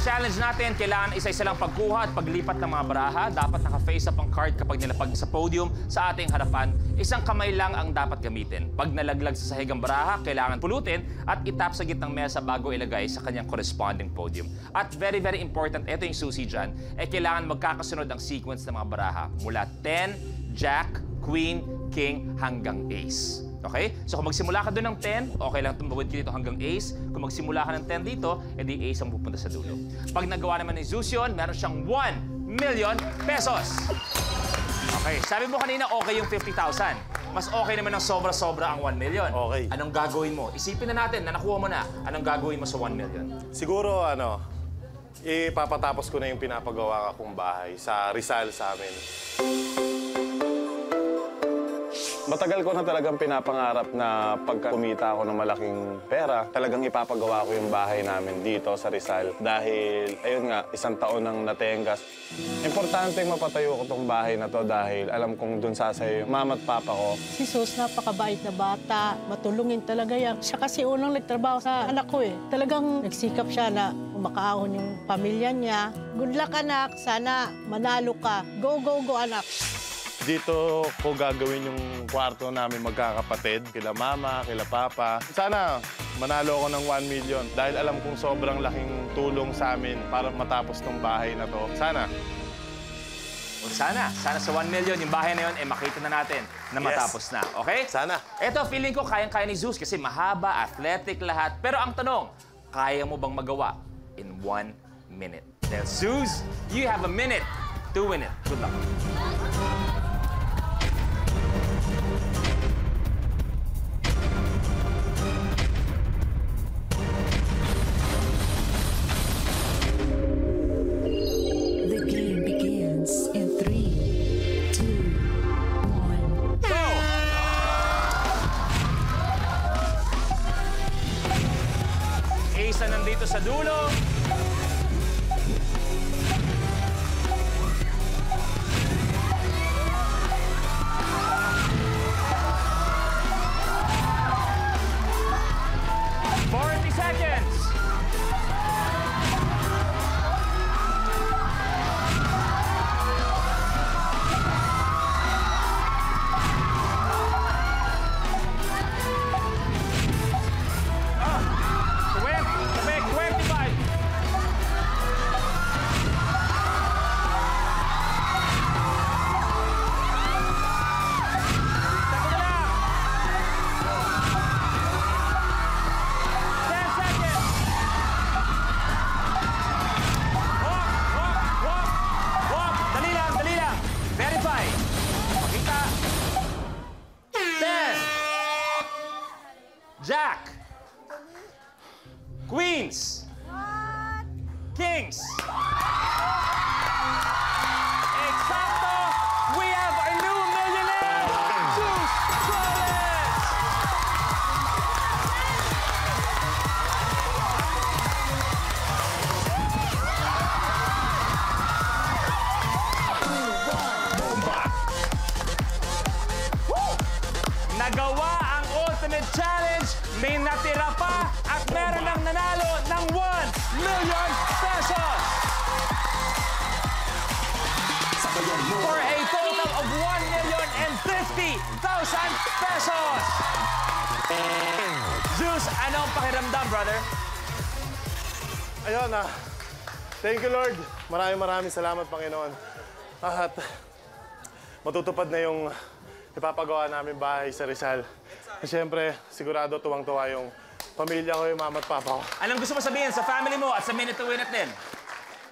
challenge natin, kailangan isa-isa lang pagkuha at paglipat ng mga baraha. Dapat naka-face up ang card kapag nilapag sa podium sa ating harapan. Isang kamay lang ang dapat gamitin. Pag nalaglag sa sahig ang baraha, kailangan pulutin at itap sa gitnang mesa bago ilagay sa kanyang corresponding podium. At very, very important, ito yung susi dyan, kailangan magkakasunod ang sequence ng mga baraha. Mula 10, Jack, Queen, King, hanggang Ace. Okay? So kung magsimula ka doon ng 10, okay lang tumawid ka dito hanggang Ace. Kung magsimula ka ng 10 dito, edi Ace ang pupunta sa dulo. Pag nagawa naman ni Zeus yun, meron siyang 1 million pesos. Okay, sabi mo kanina okay yung 50,000. Mas okay naman ng sobra-sobra ang 1 million. Okay. Anong gagawin mo? Isipin na natin na nakuha mo na. Anong gagawin mo sa 1 million? Siguro, ipapatapos ko na yung pinapagawa kong bahay sa Rizal sa amin. Matagal ko na talagang pinapangarap na pagka kumita ako ng malaking pera, talagang ipapagawa ko yung bahay namin dito sa Rizal. Dahil, ayun nga, 1 taon nang natengas. Importante mapatayo ko tong bahay na to dahil alam kong dun sasayo yung mama at papa ko. Si Sus, napakabait na bata. Matulungin talaga yan. Siya kasi unang nagtrabaho sa anak ko eh. Talagang nagsikap siya na makaahon yung pamilya niya. Good luck, anak. Sana manalo ka. Go, go, go, anak. Dito ko gagawin yung kwarto namin magkakapatid, kila mama, kila papa. Sana manalo ako ng 1 million dahil alam kong sobrang laking tulong sa amin para matapos tong bahay na to. Sana. O sana sa 1 million, yung bahay na yun, makita na natin na matapos na. Okay? Sana. Ito, feeling ko kayang-kaya ni Zeus kasi mahaba, athletic lahat. Pero ang tanong, kaya mo bang magawa in 1 minute? Then, Zeus, you have a minute to win it. Good luck. Ace na nandito sa dulo. Jack, Queens, Kings. Exacto! We have a new millionaire! Zeus Flores! Nagawa ang ultimate challenge, may natira pa at meron ng nanalo ng 1 million pesos! For a total of 1,050,000 pesos! Zeus, ano ang pakiramdam, brother? Ayun thank you, Lord. Maraming salamat, Panginoon. At matutupad na yung ipapagawa namin bahay sa Rizal. Siyempre, sigurado tuwang-tuwa yung pamilya ko, yung mama at papa ko. Anong gusto mo sabihin sa family mo at sa Minute to Win It din?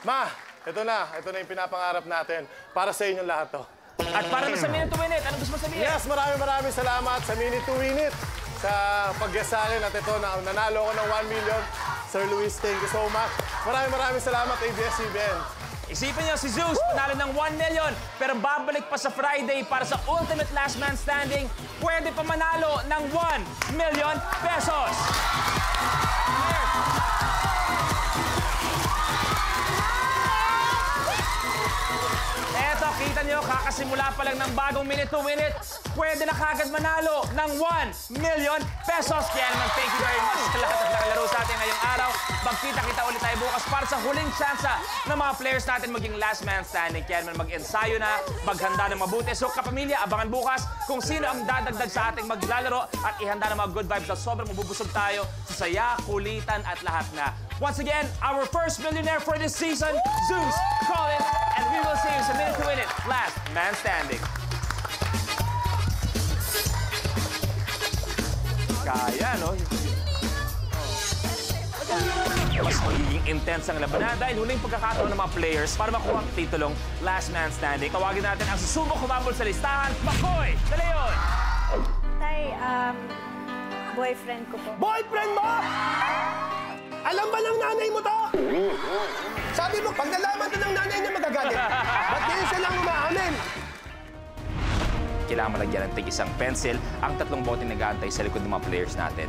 Ma, ito na yung pinapangarap natin para sa inyong lahat to. At para sa Minute to Win It, anong gusto mo sabihin? Yes, maraming salamat sa Minute to Win It, sa pag-guest sa akin at ito na nanalo ko ng 1 million. Sir Luis, thank you so much. Maraming salamat, ABS-CBN. Isipin niyo si Zeus, panalo ng 1 million, pero babalik pa sa Friday para sa Ultimate Last Man Standing. Pwede pa manalo ng 1 million pesos. Eto, kita niyo, kakasimula pa lang ng bagong Minute to Win It. pwede na kagad manalo ng 1 million pesos. Kaya naman, thank you very much sa lahat ng nakalaro sa atin ngayong araw. Magkita-kita ulit tayo bukas para sa huling tsansa ng mga players natin maging last man standing. Kaya naman mag-ensayo na, maghanda ng mabuti. So kapamilya, abangan bukas kung sino ang dadagdag sa ating maglalaro at ihanda ng mga good vibes na sobrang mabubusog tayo sa saya, kulitan at lahat na. Once again, our first millionaire for this season, Zeus, Colin, and we will see you sa Minute to Win It, Last Man Standing. Kaya, no? Mas magiging intense ang labanan dahil huling pagkakataon ng mga players para makuha ang titulong Last Man Standing. Tawagin natin ang susubok kumambol sa listahan, Makoy De Leon! Tay, boyfriend ko po. Boyfriend mo? Alam ba ng nanay mo to? Sabi mo, pag nalaman to ng nanay niya, magagalit. Ba't ganyan siya lang umaamin? Kailangan malagyan ng tig-isang pencil ang tatlong bote na nag-aantay sa likod ng mga players natin.